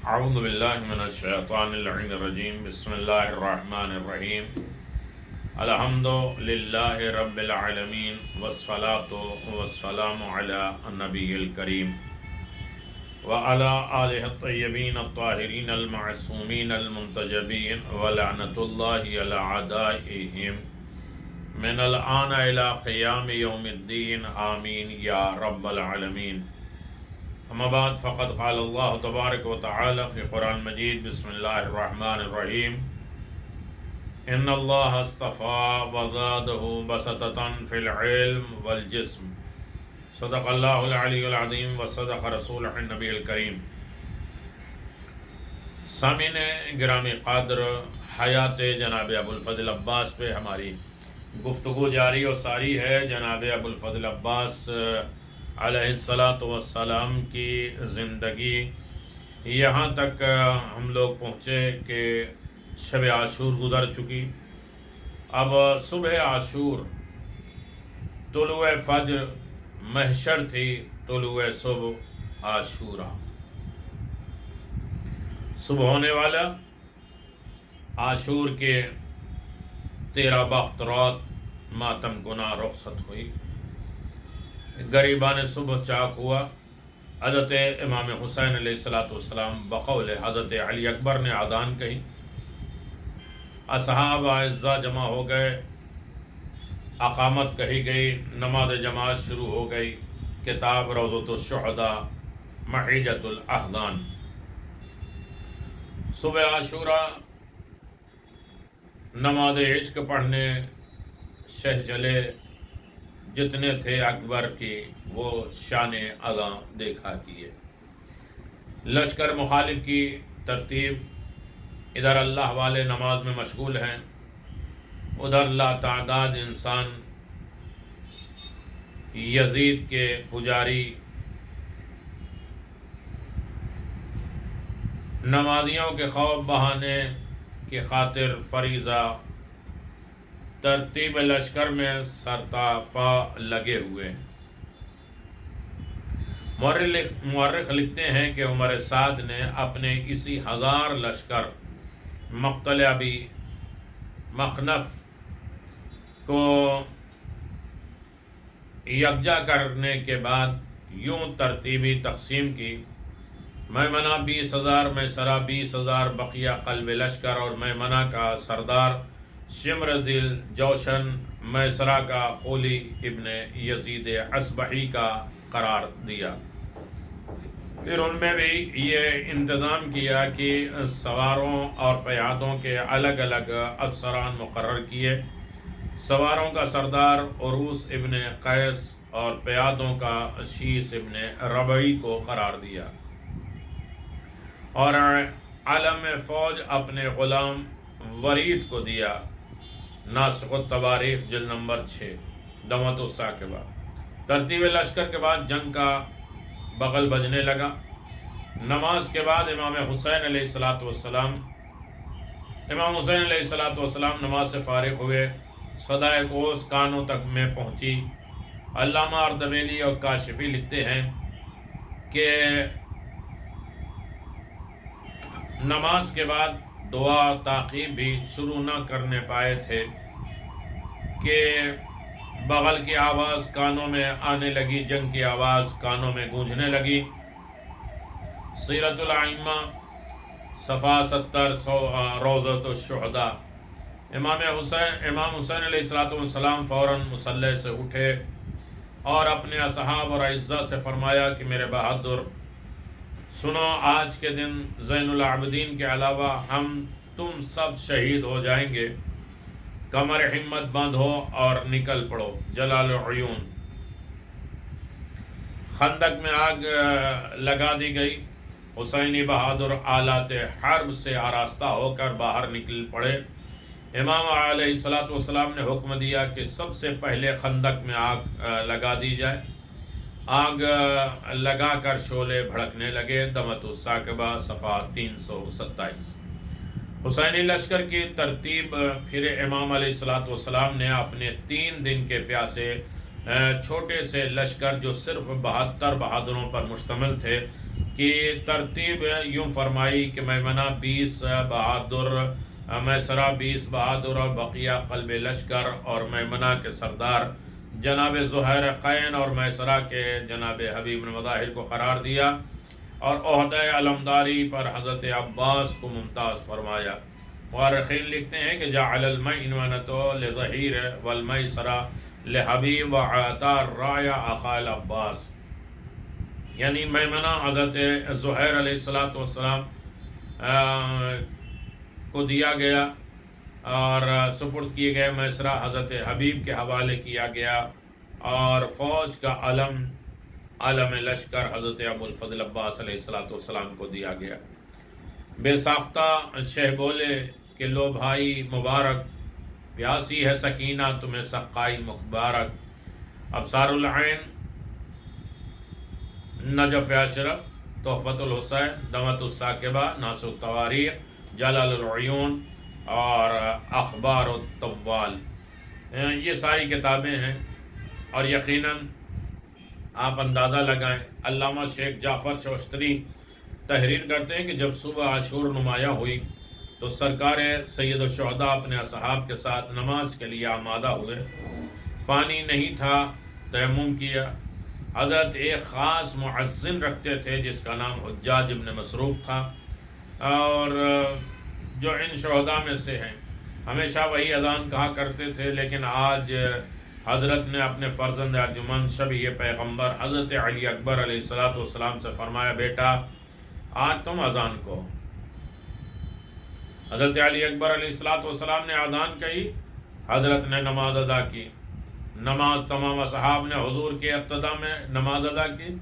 اعوذ باللہ من الشیطان اللعین الرجیم بسم اللہ الرحمن الرحیم الحمد للہ رب العالمین والصلاة والسلام علی النبی الکریم وعلی آلہ الطیبین الطاہرین المعصومین المنتجبین ولعنۃ اللہ علی اعدائہم من الآن الی قیام یوم الدین آمین یا رب العالمین. اما بعد فقد قال اللہ تبارک و تعالی فی قرآن مجید بسم اللہ الرحمن الرحیم ان اللہ اصطفیٰ وزادہ بسطۃ فی العلم والجسم صدق اللہ العلی العظیم وصدق رسولہ النبی الکریم. سامعین گرامی قدر، حیات جناب ابو الفضل عباس پہ ہماری گفتگو جاری و ساری ہے. جناب ابو الفضل عباس علیہ الصلاۃ والسلام کی زندگی یہاں تک ہم لوگ پہنچے کہ شب عاشور گزر چکی. اب صبح عاشور، طلوع فجر محشر تھی، طلوع صبح عاشورا. صبح ہونے والا عاشور کے 13 بخت رات ماتم گناہ رخصت ہوئی. غریبان صبح چاک ہوا. حضرت امام حسین علیہ السلام بقول حضرت علی اکبر نے اذان کہی. اصحاب اعزاء جمع ہو گئے، اقامت کہی گئی، نماز جماعت شروع ہو گئی. کتاب روضۃ الشہداء محیجۃ الاحزان. صبح عاشورہ نماز عشق پڑھنے شہ چلے. جتنے تھے اکبر کی وہ شان اعلیٰ دیکھا کیے. لشکر مخالف کی ترتیب، ادھر اللہ والے نماز میں مشغول ہیں، ادھر لاتعداد انسان یزید کے پجاری نمازیوں کے خوف بہانے کی خاطر فریضہ ترتیب لشکر میں سرتا پا لگے ہوئے ہیں. مورخ لکھتے ہیں کہ عمر سعد نے اپنے اسی 1000 لشکر مقتل ابی مخنف کو یکجا کرنے کے بعد یوں ترتیبی تقسیم کی: میمنہ 20,000، میسرہ 20,000، بقیہ قلب لشکر اور میمنہ کا سردار شمر ذیل جوشن، میسرہ کا خولی ابن یزید اصبحی کا قرار دیا. پھر ان میں بھی یہ انتظام کیا کہ سواروں اور پیادوں کے الگ الگ افسران مقرر کیے. سواروں کا سردار عروس ابن قیس اور پیادوں کا شیس ابن ربعی کو قرار دیا، اور علم فوج اپنے غلام ورید کو دیا. ناسخ التواریخ جلد نمبر 6 دوۃ الثاقبہ. ترتیب لشکر کے بعد جنگ کا بغل بجنے لگا. نماز کے بعد امام حسین علیہ السلام نماز سے فارغ ہوئے. صدائے کوس کانوں تک میں پہنچی. علامہ اردبیلی اور کاشفی لکھتے ہیں کہ نماز کے بعد دعا تعقیب بھی شروع نہ کرنے پائے تھے کہ بغل کی آواز کانوں میں آنے لگی، جنگ کی آواز کانوں میں گونجنے لگی. سیرت الائمہ صفحہ 70 روضۃ الشہداء. امام حسین علیہ السلام فوراً مصلی سے اٹھے اور اپنے اصحاب اور اعزاء سے فرمایا کہ میرے بہادر، سنو، آج کے دن زین العابدین کے علاوہ ہم تم سب شہید ہو جائیں گے. کمر ہمت باندھو اور نکل پڑو. جلال العیون. خندق میں آگ لگا دی گئی. حسینی بہادر آلات حرب سے آراستہ ہو کر باہر نکل پڑے. امام علیہ السلام نے حکم دیا کہ سب سے پہلے خندق میں آگ لگا دی جائے. آگ لگا کر شعلے بھڑکنے لگے. دوۃ الثاقبہ صفحہ 327. حسینی لشکر کی ترتیب پھر امام علیہ السلام نے اپنے 3 دن کے پیاسے چھوٹے سے لشکر جو صرف 72 بہادروں پر مشتمل تھے کی ترتیب یوں فرمائی کہ میمنہ 20 بہادر، میسرہ 20 بہادر اور بقیہ قلب لشکر، اور میمنہ کے سردار جناب زہیر قین اور میسرہ کے جناب حبیب بن مظاہر کو قرار دیا، اور عہدہ علمداری پر حضرت عباس کو ممتاز فرمایا۔ مورخین لکھتے ہیں کہ جعل المیمنۃ لظہیر والمیسرہ لحبیب وعطا الرایا اخا العباس، یعنی میمنہ حضرت زہیر علیہ السلام کو دیا گیا اور سپرد کیے گئے، میسرہ حضرت حبیب کے حوالے کیا گیا، اور فوج کا علم لشکر حضرت ابو الفضل عباس علیہ السلام کو دیا گیا۔ بے ساختہ شہ بولے کہ لو بھائی مبارک، پیاسی ہے سکینہ تمہیں سقائی مبارک، ابصار العین، نجف اشرف، تحفۃ الحسین، دمت الثاقبہ، ناصر التواریخ، جلال العیون اور اخبار الطوال، یہ ساری کتابیں ہیں۔ اور یقیناً آپ اندازہ لگائیں، علامہ شیخ جعفر شوستری تحریر کرتے ہیں کہ جب صبح عاشور نمایاں ہوئی تو سرکار سید الشہداء اپنے اصحاب کے ساتھ نماز کے لیے آمادہ ہوئے، پانی نہیں تھا، تیمم کیا۔ حضرت ایک خاص معزن رکھتے تھے جس کا نام حجاج ابن مسروق تھا، اور جو ان شہداء میں سے ہیں، ہمیشہ وہی اذان کہا کرتے تھے، لیکن آج حضرت نے اپنے فرزند ارجمند شبیہ پیغمبر حضرت علی اکبر علیہ السلام سے فرمایا، بیٹا آج تم اذان کو۔ حضرت علی اکبر علیہ السلام نے اذان کہی، حضرت نے نماز ادا کی، نماز تمام اصحاب نے حضور کے اقتداء میں نماز ادا کی۔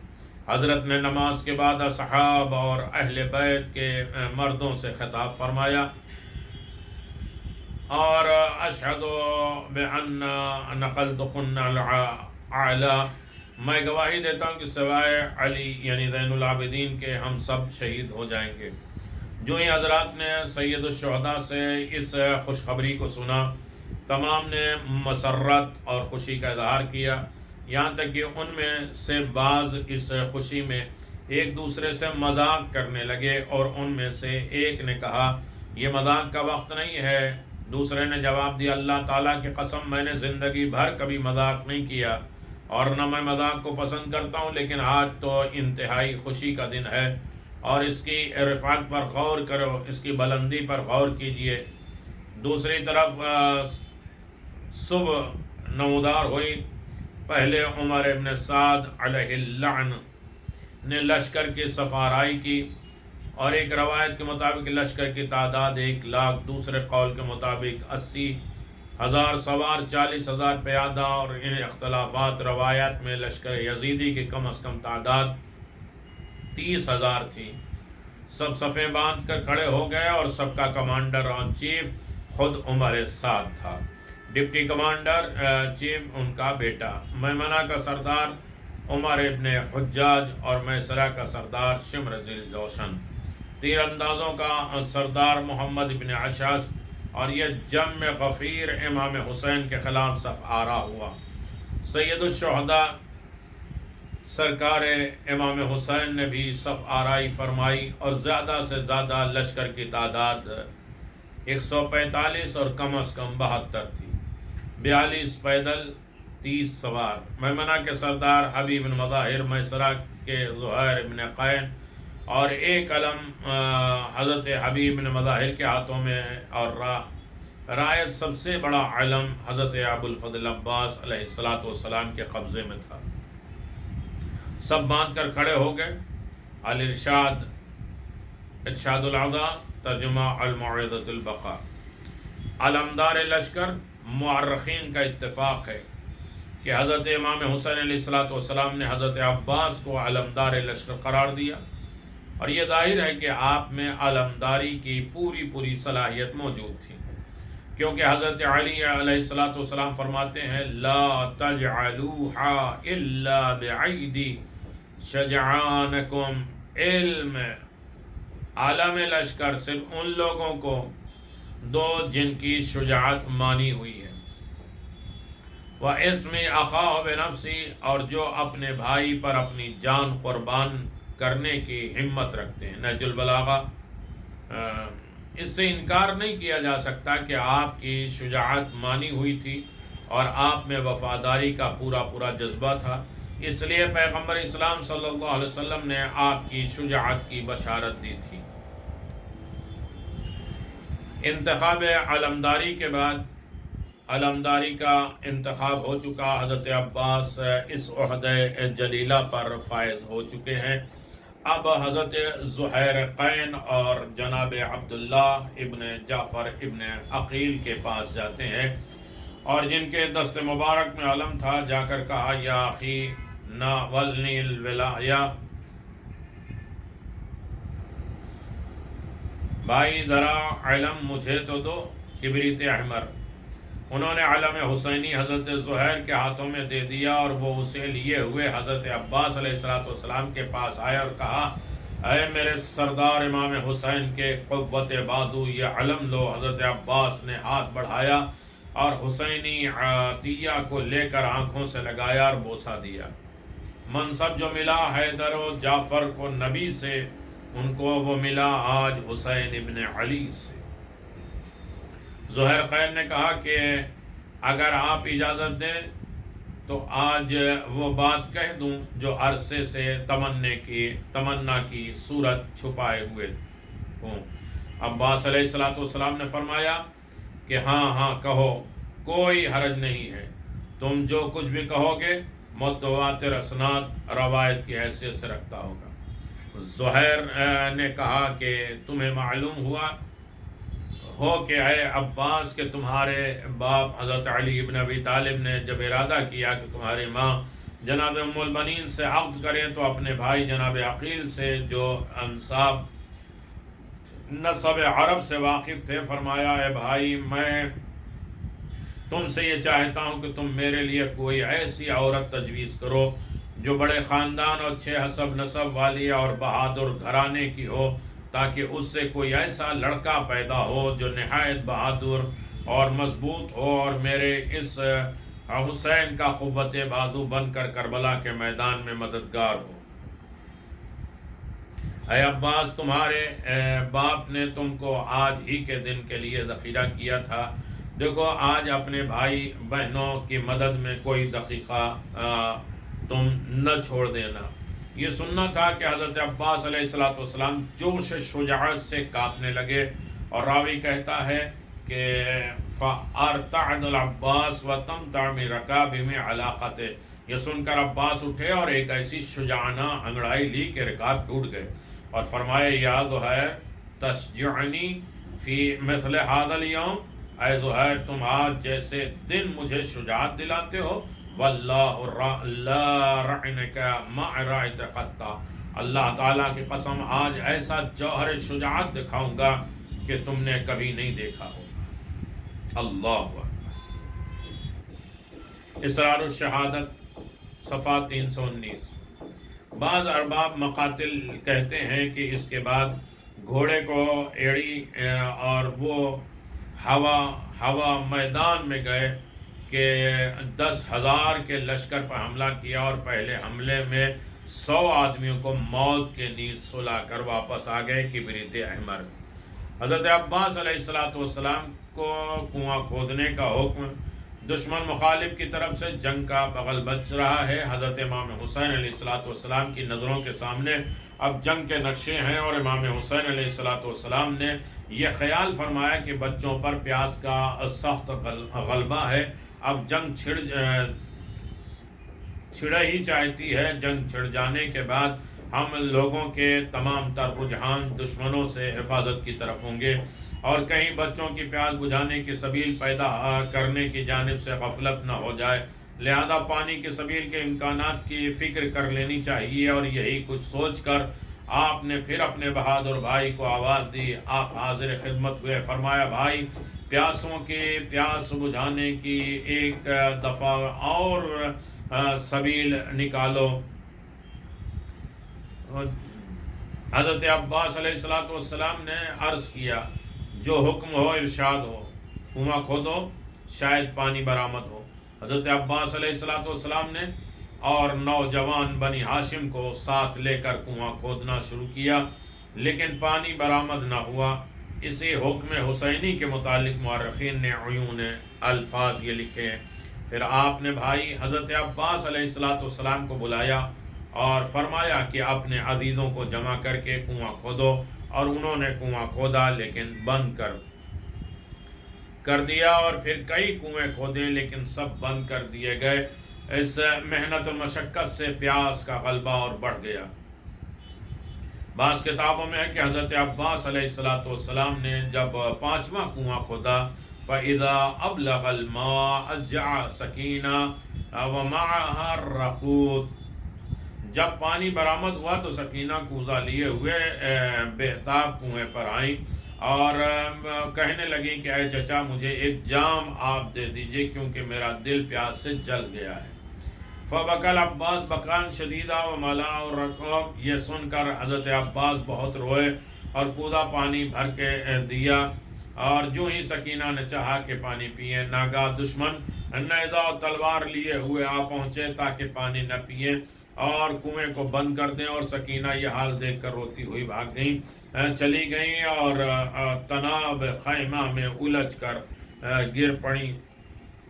حضرت نے نماز کے بعد اصحاب اور اہل بیت کے مردوں سے خطاب فرمایا، اور اشہد بان نقلتکن الاعلی، میں گواہی دیتا ہوں کہ سوائے علی یعنی زین العابدین کے ہم سب شہید ہو جائیں گے۔ جو ہی حضرات نے سید الشہداء سے اس خوشخبری کو سنا، تمام نے مسرت اور خوشی کا اظہار کیا، یہاں تک کہ ان میں سے بعض اس خوشی میں ایک دوسرے سے مذاق کرنے لگے، اور ان میں سے ایک نے کہا یہ مذاق کا وقت نہیں ہے۔ دوسرے نے جواب دیا، اللہ تعالیٰ کی قسم میں نے زندگی بھر کبھی مذاق نہیں کیا، اور نہ میں مذاق کو پسند کرتا ہوں، لیکن آج تو انتہائی خوشی کا دن ہے، اور اس کی رفعت پر غور کرو، اس کی بلندی پر غور کیجئے۔ دوسری طرف صبح نمودار ہوئی، پہلے عمر ابن سعد علیہ اللعن نے لشکر کی سفارائی کی، اور ایک روایت کے مطابق لشکر کی تعداد 1,00,000، دوسرے قول کے مطابق 80,000 سوار، 40,000 پیادہ، اور ان اختلافات روایات میں لشکر یزیدی کی کم از کم تعداد 30,000 تھی۔ سب صفیں باندھ کر کھڑے ہو گئے، اور سب کا کمانڈر ان چیف خود عمر سعد تھا، ڈپٹی کمانڈر چیف ان کا بیٹا، میمنہ کا سردار عمر ابن حجاج، اور میسرہ کا سردار شمر ذی الجوشن، تیر اندازوں کا سردار محمد ابن اشعث، اور یہ جم غفیر امام حسین کے خلاف صف آرا ہوا۔ سید الشہداء سرکار امام حسین نے بھی صف آرائی فرمائی، اور زیادہ سے زیادہ لشکر کی تعداد 145 اور کم از کم 72 تھی، 42 پیدل، 30 سوار۔ میمنہ کے سردار حبیب بن مظاہر، میسرہ کے زہیر بن قین، اور ایک علم حضرت حبیب بن مظاہر کے ہاتھوں میں، اور رایت سب سے بڑا علم حضرت ابو الفضل عباس علیہ السلام کے قبضے میں تھا۔ سب باندھ کر کھڑے ہو گئے۔ الارشاد، ارشاد الاعضاء، ترجمہ الموعظۃ البقاء۔ علمدار لشکر، مورخین کا اتفاق ہے کہ حضرت امام حسین علیہ السلام نے حضرت عباس کو علمدار لشکر قرار دیا، اور یہ ظاہر ہے کہ آپ میں علمداری کی پوری صلاحیت موجود تھی، کیونکہ حضرت علی علیہ السلام فرماتے ہیں، لا تجعلوها الا بعیدی شجعانکم، علم عالم لشکر صرف ان لوگوں کو دو جن کی شجاعت مانی ہوئی ہے، وَإِسْمِ أَخَاهُ بِنَفْسِهِ، اور جو اپنے بھائی پر اپنی جان قربان کرنے کی ہمت رکھتے ہیں۔ نہج البلاغہ اس سے انکار نہیں کیا جا سکتا کہ آپ کی شجاعت مانی ہوئی تھی اور آپ میں وفاداری کا پورا پورا جذبہ تھا، اس لیے پیغمبر اسلام صلی اللہ علیہ وسلم نے آپ کی شجاعت کی بشارت دی تھی۔ انتخاب علمداری کے بعد علمداری کا انتخاب ہو چکا، حضرت عباس اس عہدہ جلیلہ پر فائز ہو چکے ہیں۔ اب حضرت زہیرقین اور جناب عبداللہ ابن جعفر ابن عقیل کے پاس جاتے ہیں، اور جن کے دست مبارک میں علم تھا، جا کر کہا یا اخی ناولنی الولایہ، بھائی ذرا علم مجھے تو دو، کبریت احمر۔ انہوں نے علم حسینی حضرت زہیر کے ہاتھوں میں دے دیا، اور وہ اسے لیے ہوئے حضرت عباس علیہ السلام کے پاس آئے اور کہا اے میرے سردار امام حسین کے قوت بازو، یہ علم لو۔ حضرت عباس نے ہاتھ بڑھایا اور حسینی عطیہ کو لے کر آنکھوں سے لگایا اور بوسہ دیا۔ منصب جو ملا حیدر و جعفر کو نبی سے، ان کو وہ ملا آج حسین ابن علی سے۔ زہیرقین نے کہا کہ اگر آپ اجازت دیں تو آج وہ بات کہہ دوں جو عرصے سے تمنا کی صورت چھپائے ہوئے ہوں۔ عباس علیہ السلام نے فرمایا کہ ہاں کہو، کوئی حرج نہیں ہے، تم جو کچھ بھی کہو گے متواتر اسناد روایت کی حیثیت سے رکھتا ہوگا۔ زہیر نے کہا کہ تمہیں معلوم ہوا ہو کہ اے عباس کہ تمہارے باپ حضرت علی ابن ابی طالب نے جب ارادہ کیا کہ تمہاری ماں جناب ام البنین سے عقد کریں، تو اپنے بھائی جناب عقیل سے جو انساب نسب عرب سے واقف تھے، فرمایا اے بھائی میں تم سے یہ چاہتا ہوں کہ تم میرے لیے کوئی ایسی عورت تجویز کرو جو بڑے خاندان اور اچھے حسب نسب والی اور بہادر گھرانے کی ہو، تاکہ اس سے کوئی ایسا لڑکا پیدا ہو جو نہایت بہادر اور مضبوط ہو، اور میرے اس حسین کا قوت بازو بن کر کربلا کے میدان میں مددگار ہو۔ اے عباس، تمہارے باپ نے تم کو آج ہی کے دن کے لیے ذخیرہ کیا تھا، دیکھو آج اپنے بھائی بہنوں کی مدد میں کوئی دقیقہ تم نہ چھوڑ دینا۔ یہ سننا تھا کہ حضرت عباس علیہ السلام جوش شجاعت سے کانپنے لگے، اور راوی کہتا ہے کہ فَأَرْتَعْدَ الْعَبَّاسِ وَتَمْتَعْ بِرَكَابِهِ عَلَاقَتِهِ، یہ سن کر عباس اٹھے اور ایک ایسی شجاعانہ انگڑائی لی کہ رکاب ٹوٹ گئے، اور فرمائے یا زہیر تشجعنی فی مثل هذا اليوم، اے زہیر تم آج جیسے دن مجھے شجاعت دلاتے ہو، واللہ لا رعنک ما رأیت قط، اللہ تعالیٰ کی قسم آج ایسا جوہر شجاعت دکھاؤں گا کہ تم نے کبھی نہیں دیکھا ہوگا۔ اللہ اکبر۔ اسرار الشہادت صفحہ 319۔ بعض ارباب مقاتل کہتے ہیں کہ اس کے بعد گھوڑے کو ایڑی اور وہ ہوا میدان میں گئے کہ 10,000 کے لشکر پر حملہ کیا، اور پہلے حملے میں 100 آدمیوں کو موت کے نیز سلا کر واپس آ گئے کبریت احمر۔ حضرت عباس علیہ السلام کو کنواں کھودنے کا حکم، دشمن مخالف کی طرف سے جنگ کا بغل بچ رہا ہے۔ حضرت امام حسین علیہ السلام کی نظروں کے سامنے اب جنگ کے نقشے ہیں، اور امام حسین علیہ السلام نے یہ خیال فرمایا کہ بچوں پر پیاس کا سخت غلبہ ہے، اب جنگ چھڑ ہی چاہتی ہے۔ جنگ چھڑ جانے کے بعد ہم لوگوں کے تمام تر رجحان دشمنوں سے حفاظت کی طرف ہوں گے، اور کہیں بچوں کی پیاس بجھانے کی سبیل پیدا کرنے کی جانب سے غفلت نہ ہو جائے، لہذا پانی کے سبیل کے امکانات کی فکر کر لینی چاہیے۔ اور یہی کچھ سوچ کر آپ نے پھر اپنے بہادر بھائی کو آواز دی، آپ حاضر خدمت ہوئے، فرمایا بھائی پیاسوں کی پیاس بجھانے کی ایک دفعہ اور سبیل نکالو۔ حضرت عباس علیہ السلام نے عرض کیا جو حکم ہو ارشاد ہو، کنواں کھودو شاید پانی برآمد ہو۔ حضرت عباس علیہ السلام نے اور نوجوان بنی ہاشم کو ساتھ لے کر کنواں کھودنا شروع کیا، لیکن پانی برآمد نہ ہوا۔ اسی حکم حسینی کے متعلق مورخین نے عیون الفاظ یہ لکھے ہیں۔ پھر آپ نے بھائی حضرت عباس علیہ السلام کو بلایا اور فرمایا کہ اپنے عزیزوں کو جمع کر کے کنواں کھودو، اور انہوں نے کنواں کھودا لیکن بند کر دیا، اور پھر کئی کنویں کھودے لیکن سب بند کر دیے گئے۔ اس محنت و مشقت سے پیاس کا غلبہ اور بڑھ گیا۔ بعض کتابوں میں ہے کہ حضرت عباس علیہ السلام نے جب 5واں کنواں کھودا، فَإِذَا أَبْلَغَ الْمَاءَ جَعَ سَكِينَةً وَمَعَهَا الرَّقُودُ، جب پانی برآمد ہوا تو سکینہ کوزہ لیے ہوئے بہتاب کنویں پر آئیں اور کہنے لگیں کہ اے چچا مجھے ایک جام آپ دے دیجئے کیونکہ میرا دل پیاس سے جل گیا ہے۔ فبکل عباس بکان شدیدہ و ملا اور رقب، یہ سن کر حضرت عباس بہت روئے اور کوزہ پانی بھر کے دیا، اور جو ہی سکینہ نے چاہا کہ پانی پیے، ناگاہ دشمن نیزہ و تلوار لیے ہوئے آ پہنچے تاکہ پانی نہ پیے اور کنویں کو بند کر دیں، اور سکینہ یہ حال دیکھ کر روتی ہوئی بھاگ گئیں، چلی گئیں اور تناب خیمہ میں الجھ کر گر پڑیں،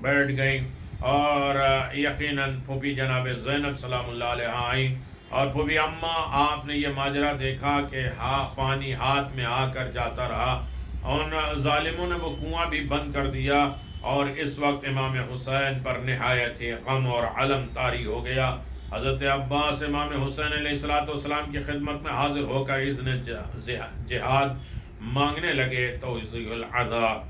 بیٹھ گئیں، اور یقیناً پھوپھی جناب زینب سلام اللہ علیہ آئیں، اور پھوپھی اماں آپ نے یہ ماجرا دیکھا کہ پانی ہاتھ میں آ کر جاتا رہا، ان ظالموں نے وہ کنواں بھی بند کر دیا، اور اس وقت امام حسین پر نہایت ہی غم اور علم طاری ہو گیا۔ حضرت عباس امام حسین علیہ السلام کی خدمت میں حاضر ہو کر اذن جہاد مانگنے لگے، توضیح العذاب۔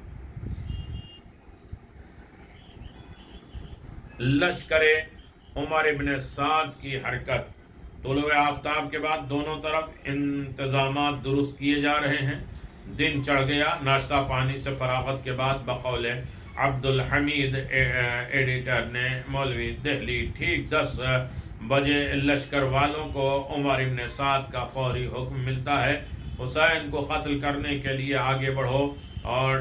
لشکر عمر ابن سعد کی حرکت۔ طلوع آفتاب کے بعد دونوں طرف انتظامات درست کیے جا رہے ہیں۔ دن چڑھ گیا۔ ناشتہ پانی سے فراغت کے بعد بقول عبد الحمید ایڈیٹر نے مولوی دہلی ٹھیک 10 بجے لشکر والوں کو عمر ابن سعد کا فوری حکم ملتا ہے، حسین کو قتل کرنے کے لیے آگے بڑھو، اور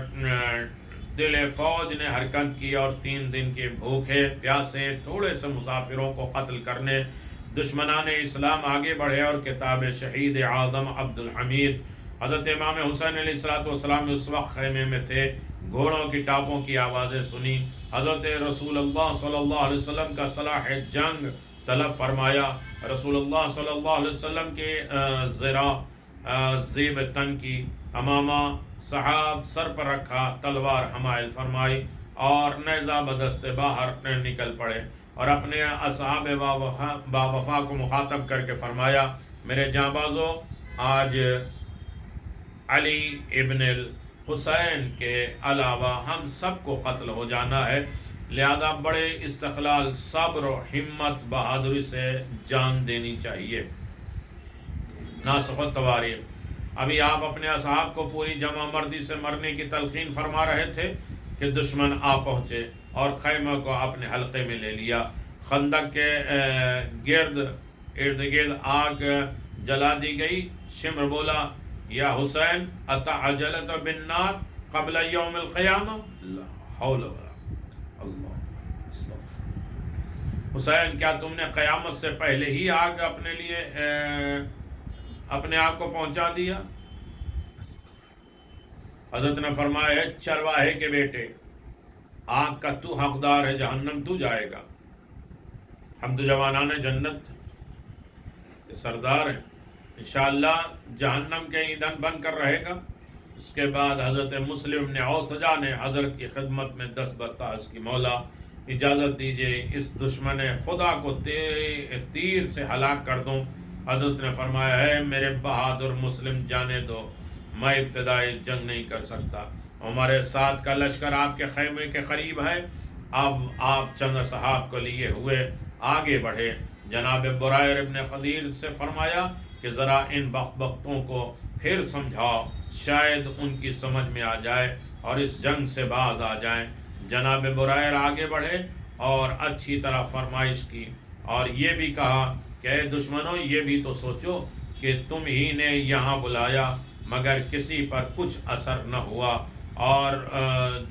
دل فوج نے حرکت کی اور 3 دن کے بھوکے پیاسے تھوڑے سے مسافروں کو قتل کرنے دشمنان اسلام آگے بڑھے، اور کتاب شہید اعظم عبد الحمید حضرت امام حسین علیہ السلام اس وقت خیمے میں تھے، گھوڑوں کی ٹاپوں کی آوازیں سنی، حضرت رسول اللہ صلی اللہ علیہ وسلم کا صلاح جنگ طلب فرمایا، رسول اللہ صلی اللہ علیہ وسلم کے زیب تن کی امامہ صحاب سر پر رکھا، تلوار حمائل فرمائی، اور نیزہ بدست باہر نکل پڑے، اور اپنے اصحاب باوفا کو مخاطب کر کے فرمایا، میرے جانبازو، آج علی ابن الحسین کے علاوہ ہم سب کو قتل ہو جانا ہے، لہذا بڑے استقلال، صبر و ہمت، بہادری سے جان دینی چاہیے۔ ناسخ التواریخ۔ ابھی آپ اپنے اصحاب کو پوری جمع مردی سے مرنے کی تلقین فرما رہے تھے کہ دشمن آ پہنچے اور خیمہ کو اپنے حلقے میں لے لیا۔ خندق کے ارد گرد آگ جلا دی گئی۔ شمر بولا، یا حسین اتعجلت بالنار قبل یوم القیامہ؟ لا حول ولا قوة اللہ استغفر۔ حسین کیا تم نے قیامت سے پہلے ہی آگ اپنے آپ کو پہنچا دیا؟ حضرت نے فرمایا، چرواہے کے بیٹے، آگ کا تو حقدار ہے، جہنم تو جائے گا، ہم تو جوانان جنت کے سردار ہیں، انشاءاللہ جہنم کے ایندھن بن کر رہے گا۔ اس کے بعد حضرت مسلم نے اوسجا نے حضرت کی خدمت میں دست برتاس کی، مولا اجازت دیجئے اس دشمن خدا کو تیر سے ہلاک کر دوں۔ حضرت نے فرمایا، ہے میرے بہادر مسلم، جانے دو، میں ابتدائی جنگ نہیں کر سکتا۔ ہمارے ساتھ کا لشکر آپ کے خیمے کے قریب ہے، اب آپ چند صحاب کو لیے ہوئے آگے بڑھے۔ جناب برائر ابن خضیر سے فرمایا کہ ذرا ان بختوں کو پھر سمجھاؤ، شاید ان کی سمجھ میں آ جائے اور اس جنگ سے باز آ جائیں۔ جناب برائر آگے بڑھے اور اچھی طرح فرمائش کی، اور یہ بھی کہا کہ اے دشمنوں، یہ بھی تو سوچو کہ تم ہی نے یہاں بلایا مگر کسی پر کچھ اثر نہ ہوا، اور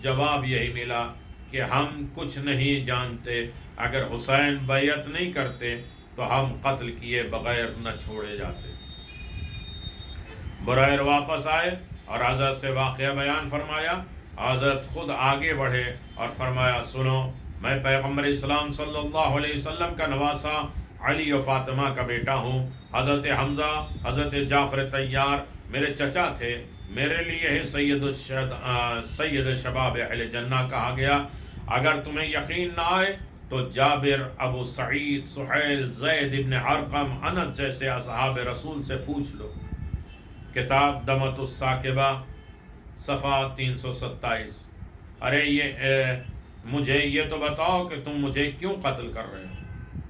جواب یہی ملا کہ ہم کچھ نہیں جانتے، اگر حسین بیعت نہیں کرتے تو ہم قتل کیے بغیر نہ چھوڑے جاتے۔ برائر واپس آئے اور حضرت سے واقعہ بیان فرمایا۔ حضرت خود آگے بڑھے اور فرمایا سنو، میں پیغمبر اسلام صلی اللہ علیہ وسلم کا نواسا علی و فاطمہ کا بیٹا ہوں۔ حضرت حمزہ، حضرت جعفر طیار میرے چچا تھے، میرے لیے ہی سید شباب اہل جنہ کہا گیا۔ اگر تمہیں یقین نہ آئے تو جابر، ابو سعید، سہیل، زید ابن ارقم، انس جیسے اصحاب رسول سے پوچھ لو۔ کتاب دمۃ الثاقبہ، صفحہ 327۔ ارے مجھے یہ تو بتاؤ کہ تم مجھے کیوں قتل کر رہے ہو؟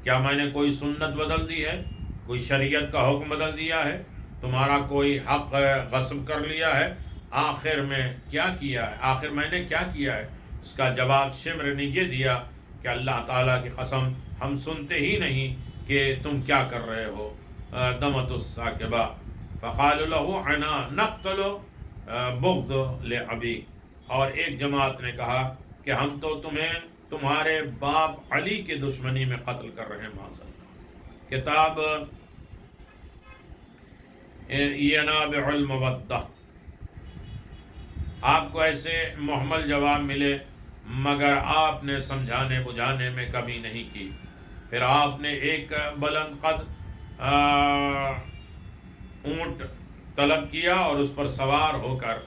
کیا میں نے کوئی سنت بدل دی ہے؟ کوئی شریعت کا حکم بدل دیا ہے؟ تمہارا کوئی حق غصب کر لیا ہے؟ آخر میں کیا کیا ہے؟ آخر میں نے کیا کیا ہے؟ اس کا جواب شمر نے یہ دیا کہ اللہ تعالیٰ کی قسم ہم سنتے ہی نہیں کہ تم کیا کر رہے ہو۔ دمۃ الثاقبہ۔ فقالوا له عنا نقتل بغض لأبی، اور ایک جماعت نے کہا کہ ہم تو تمہیں تمہارے باپ علی کی دشمنی میں قتل کر رہے ہیں معاذ اللہ۔ کتاب ینابع المودہ۔ آپ کو ایسے محمل جواب ملے مگر آپ نے سمجھانے بجھانے میں کمی نہیں کی۔ پھر آپ نے ایک بلند قد اونٹ طلب کیا اور اس پر سوار ہو کر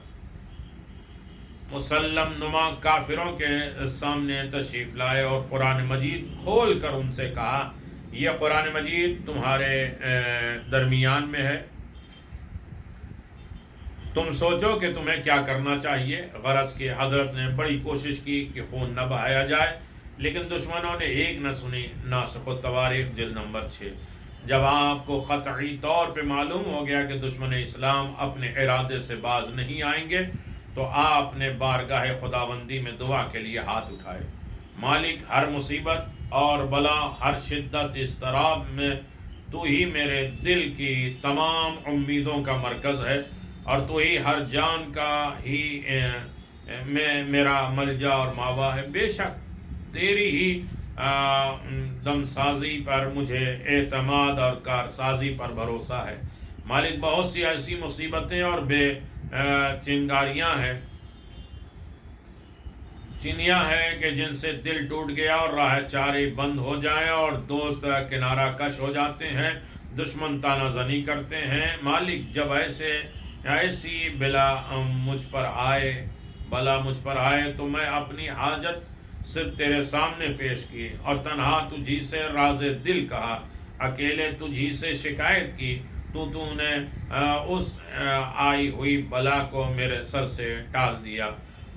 مسلم نما کافروں کے سامنے تشریف لائے اور قرآن مجید کھول کر ان سے کہا یہ قرآن مجید تمہارے درمیان میں ہے، تم سوچو کہ تمہیں کیا کرنا چاہیے۔ غرض کہ حضرت نے بڑی کوشش کی کہ خون نہ بہایا جائے، لیکن دشمنوں نے ایک نہ سنی۔ ناسخ التواریخ جلد نمبر 6۔ جب آپ کو قطعی طور پہ معلوم ہو گیا کہ دشمن اسلام اپنے ارادے سے باز نہیں آئیں گے تو آپ نے بارگاہ خداوندی میں دعا کے لیے ہاتھ اٹھائے۔ مالک، ہر مصیبت اور بلا، ہر شدت اضطراب میں تو ہی میرے دل کی تمام امیدوں کا مرکز ہے، اور تو ہی ہر جان کا ہی میرا ملجا اور ماوا ہے۔ بے شک تیری ہی دم سازی پر مجھے اعتماد اور کارسازی پر بھروسہ ہے۔ مالک، بہت سی ایسی مصیبتیں اور بے چنگاریاں ہیں، چنیاں ہیں کہ جن سے دل ٹوٹ گیا اور راہ چارے بند ہو جائیں اور دوست کنارہ کش ہو جاتے ہیں، دشمن تانا زنی کرتے ہیں۔ مالک، جب ایسی بلا مجھ پر آئے تو میں اپنی حاجت صرف تیرے سامنے پیش کی اور تنہا تجھی سے راز دل کہا، اکیلے تجھی سے شکایت کی۔ تو نے اس آئی ہوئی بلا کو میرے سر سے ٹال دیا،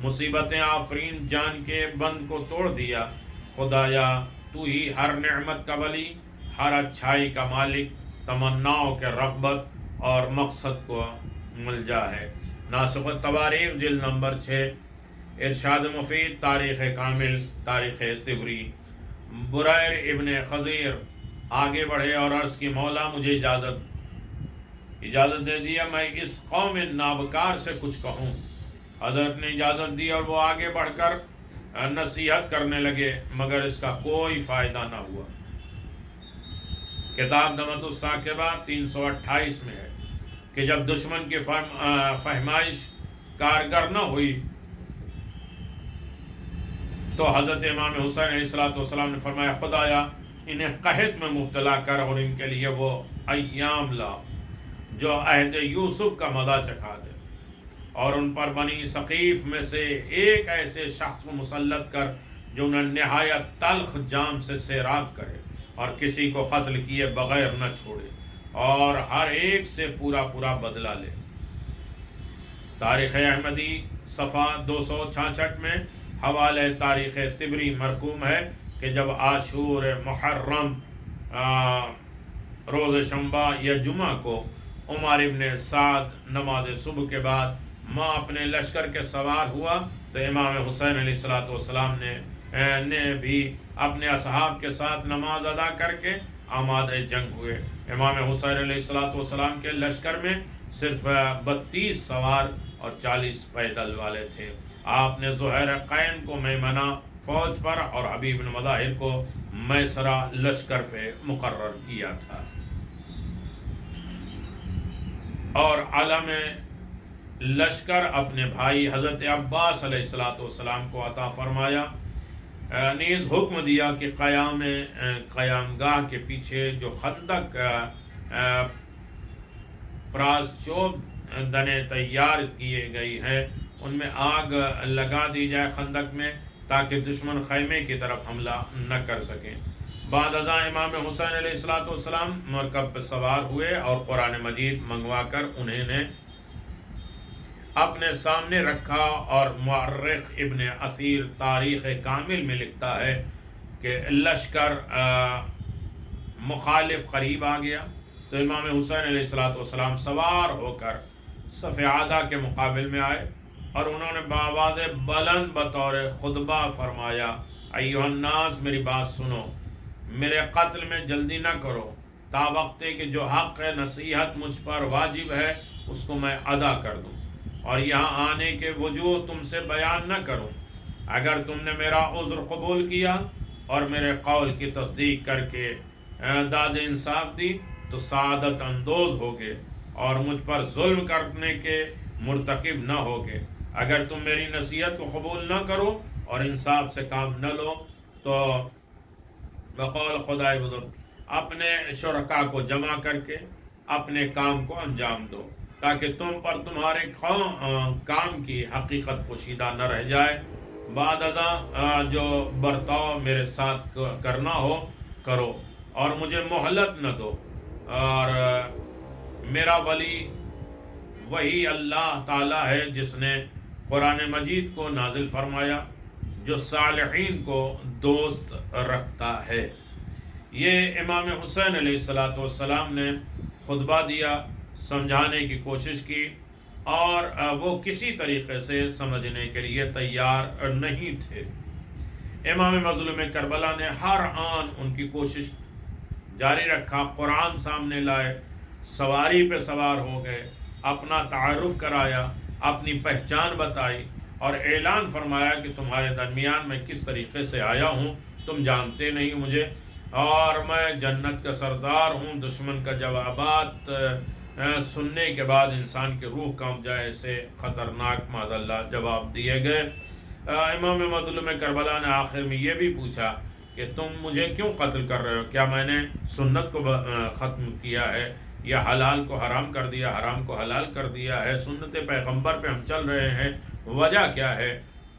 مصیبتیں آفرین جان کے بند کو توڑ دیا۔ خدایا، تو ہی ہر نعمت کا ولی، ہر اچھائی کا مالک، تمناؤں کے رغبت اور مقصد کو ملجا ہے۔ ناسخ التواریخ جلد نمبر 6۔ ارشاد مفید، تاریخ کامل، تاریخ طبری۔ برائر ابن خضیر آگے بڑھے اور عرض کی مولا مجھے اجازت دے دیا میں اس قوم نابکار سے کچھ کہوں۔ حضرت نے اجازت دی اور وہ آگے بڑھ کر نصیحت کرنے لگے مگر اس کا کوئی فائدہ نہ ہوا۔ کتاب دمۃ الثاقبہ 328 میں ہے کہ جب دشمن کی فہمائش کارگر نہ ہوئی تو حضرت امام حسین علیہ السلام نے فرمایا خدایا انہیں قحط میں مبتلا کر اور ان کے لیے وہ ایام لا جو عہد یوسف کا مزہ چکھا دے، اور ان پر بنی ثقیف میں سے ایک ایسے شخص کو مسلط کر جو انہیں نہایت تلخ جام سے سیراب کرے اور کسی کو قتل کیے بغیر نہ چھوڑے اور ہر ایک سے پورا بدلہ لے۔ تاریخ احمدی صفحہ 266 میں حوالے تاریخ طبری مرقوم ہے کہ جب عاشور محرم روز شنبہ یا جمعہ کو عمر ابن سعد نماز صبح کے بعد ماں اپنے لشکر کے سوار ہوا تو امام حسین علیہ السلام نے بھی اپنے اصحاب کے ساتھ نماز ادا کر کے آمادہ جنگ ہوئے۔ امام حسین علیہ السلام کے لشکر میں صرف 32 سوار اور 40 پیدل والے تھے۔ آپ نے زہیر قین کو میمنہ فوج پر اور حبیب بن مظاہر کو میسرہ لشکر پہ مقرر کیا تھا، اور علم لشکر اپنے بھائی حضرت عباس علیہ السلام کو عطا فرمایا۔ نیز حکم دیا کہ قیام گاہ کے پیچھے جو خندق پراسچوب دنے تیار کیے گئی ہیں ان میں آگ لگا دی جائے خندق میں، تاکہ دشمن خیمے کی طرف حملہ نہ کر سکیں۔ بعد ازاں امام حسین علیہ السلام مرکب پہ سوار ہوئے اور قرآن مجید منگوا کر انہیں نے اپنے سامنے رکھا، اور مورخ ابن اثیر تاریخ کامل میں لکھتا ہے کہ لشکر مخالف قریب آ گیا تو امام حسین علیہ السلام سوار ہو کر صف عادہ کے مقابل میں آئے، اور انہوں نے بآواز بلند بطور خطبہ فرمایا، ایھا الناس، میری بات سنو، میرے قتل میں جلدی نہ کرو، تا وقتے کہ جو حق نصیحت مجھ پر واجب ہے اس کو میں ادا کر دوں، اور یہاں آنے کے وجوہ تم سے بیان نہ کروں۔ اگر تم نے میرا عذر قبول کیا اور میرے قول کی تصدیق کر کے داد انصاف دی تو سعادت اندوز ہوگے اور مجھ پر ظلم کرنے کے مرتکب نہ ہوگے۔ اگر تم میری نصیحت کو قبول نہ کرو اور انصاف سے کام نہ لو تو بقول خدائے بزرگ اپنے شرکاء کو جمع کر کے اپنے کام کو انجام دو، تاکہ تم پر تمہارے کام کی حقیقت پوشیدہ نہ رہ جائے۔ بعد ازاں جو برتاؤ میرے ساتھ کرنا ہو کرو، اور مجھے مہلت نہ دو، اور میرا ولی وہی اللہ تعالیٰ ہے جس نے قرآن مجید کو نازل فرمایا، جو صالحین کو دوست رکھتا ہے۔ یہ امام حسین علیہ السلام نے خطبہ دیا، سمجھانے کی کوشش کی، اور وہ کسی طریقے سے سمجھنے کے لیے تیار نہیں تھے۔ امام مظلوم کربلا نے ہر آن ان کی کوشش جاری رکھا، قرآن سامنے لائے، سواری پہ سوار ہو گئے، اپنا تعارف کرایا، اپنی پہچان بتائی، اور اعلان فرمایا کہ تمہارے درمیان میں کس طریقے سے آیا ہوں، تم جانتے نہیں مجھے، اور میں جنت کا سردار ہوں۔ دشمن کا جوابات سننے کے بعد انسان کی روح کانپ جائے ایسے خطرناک معاذ اللہ جواب دیے گئے۔ امام مظلوم کربلا نے آخر میں یہ بھی پوچھا کہ تم مجھے کیوں قتل کر رہے ہو؟ کیا میں نے سنت کو ختم کیا ہے، یا حلال کو حرام کر دیا، حرام کو حلال کر دیا ہے؟ سنت پیغمبر پہ ہم چل رہے ہیں، وجہ کیا ہے؟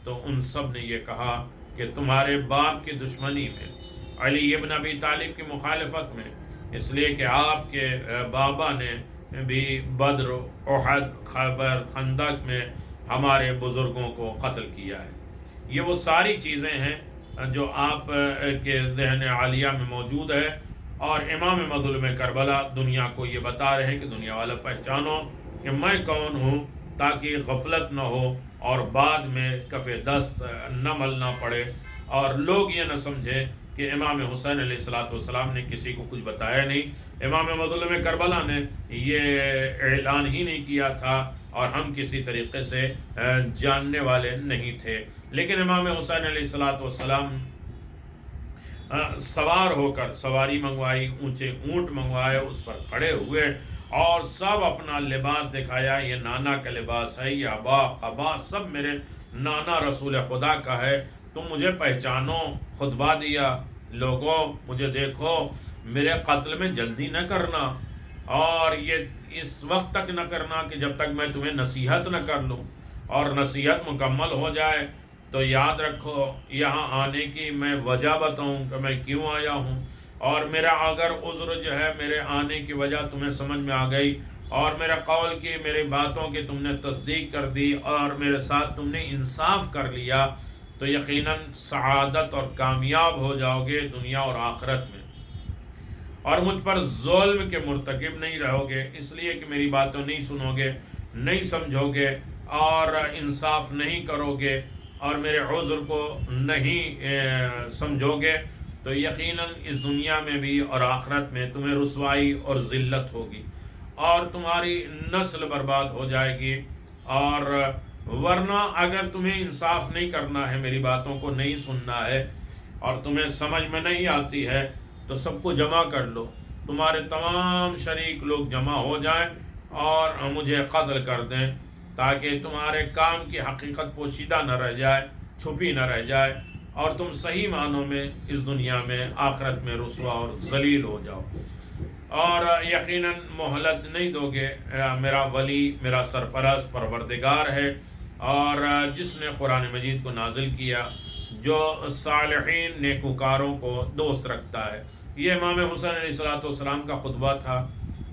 تو ان سب نے یہ کہا کہ تمہارے باپ کی دشمنی میں، علی ابن ابی طالب کی مخالفت میں، اس لیے کہ آپ کے بابا نے بھی بدر، احد، خیبر، خندق میں ہمارے بزرگوں کو قتل کیا ہے۔ یہ وہ ساری چیزیں ہیں جو آپ کے ذہن عالیہ میں موجود ہے، اور امام مظلوم کربلا دنیا کو یہ بتا رہے ہیں کہ دنیا والا پہچانو کہ میں کون ہوں، تاکہ غفلت نہ ہو اور بعد میں کف دست نہ ملنا پڑے، اور لوگ یہ نہ سمجھے کہ امام حسین علیہ السلام نے کسی کو کچھ بتایا نہیں۔ امام مظلوم کربلا نے یہ اعلان ہی نہیں کیا تھا، اور ہم کسی طریقے سے جاننے والے نہیں تھے، لیکن امام حسین علیہ السلام سوار ہو کر سواری منگوائی، اونچے اونٹ منگوائے، اس پر کھڑے ہوئے اور سب اپنا لباس دکھایا، یہ نانا کا لباس ہے، یہ ابا قبا سب میرے نانا رسول خدا کا ہے، تم مجھے پہچانو۔ خطبہ دیا، لوگوں مجھے دیکھو، میرے قتل میں جلدی نہ کرنا، اور یہ اس وقت تک نہ کرنا کہ جب تک میں تمہیں نصیحت نہ کر لوں، اور نصیحت مکمل ہو جائے تو یاد رکھو یہاں آنے کی میں وجہ بتاؤں کہ میں کیوں آیا ہوں، اور میرا اگر عذر جو ہے میرے آنے کی وجہ تمہیں سمجھ میں آ گئی، اور میرے قول کی، میری باتوں کی تم نے تصدیق کر دی، اور میرے ساتھ تم نے انصاف کر لیا، تو یقیناً سعادت اور کامیاب ہو جاؤ گے دنیا اور آخرت میں، اور مجھ پر ظلم کے مرتکب نہیں رہو گے، اس لیے کہ میری باتوں نہیں سنو گے، نہیں سمجھو گے، اور انصاف نہیں کرو گے، اور میرے عذر کو نہیں سمجھو گے، تو یقیناً اس دنیا میں بھی اور آخرت میں تمہیں رسوائی اور ذلت ہوگی، اور تمہاری نسل برباد ہو جائے گی، اور ورنہ اگر تمہیں انصاف نہیں کرنا ہے، میری باتوں کو نہیں سننا ہے اور تمہیں سمجھ میں نہیں آتی ہے، تو سب کو جمع کر لو، تمہارے تمام شریک لوگ جمع ہو جائیں اور مجھے قتل کر دیں، تاکہ تمہارے کام کی حقیقت پوشیدہ نہ رہ جائے، چھپی نہ رہ جائے، اور تم صحیح معنوں میں اس دنیا میں آخرت میں رسوا اور ذلیل ہو جاؤ۔ اور یقیناً مہلت نہیں دو گے، میرا ولی، میرا سرپرست پروردگار ہے، اور جس نے قرآن مجید کو نازل کیا، جو صالحین نیکوکاروں کو دوست رکھتا ہے۔ یہ امام حسین علیہ السلام کا خطبہ تھا،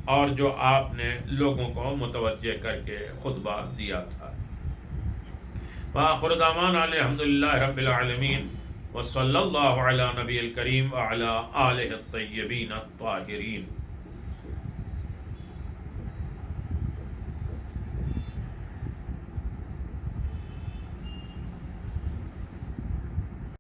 اور جو آپ نے لوگوں کو متوجہ کر کے خطبہ دیا تھا۔ وآخر دعوانا الحمدللہ رب العالمین، وصلی اللہ علی نبی الکریم وعلی آلہ الطیبین الطاہرین۔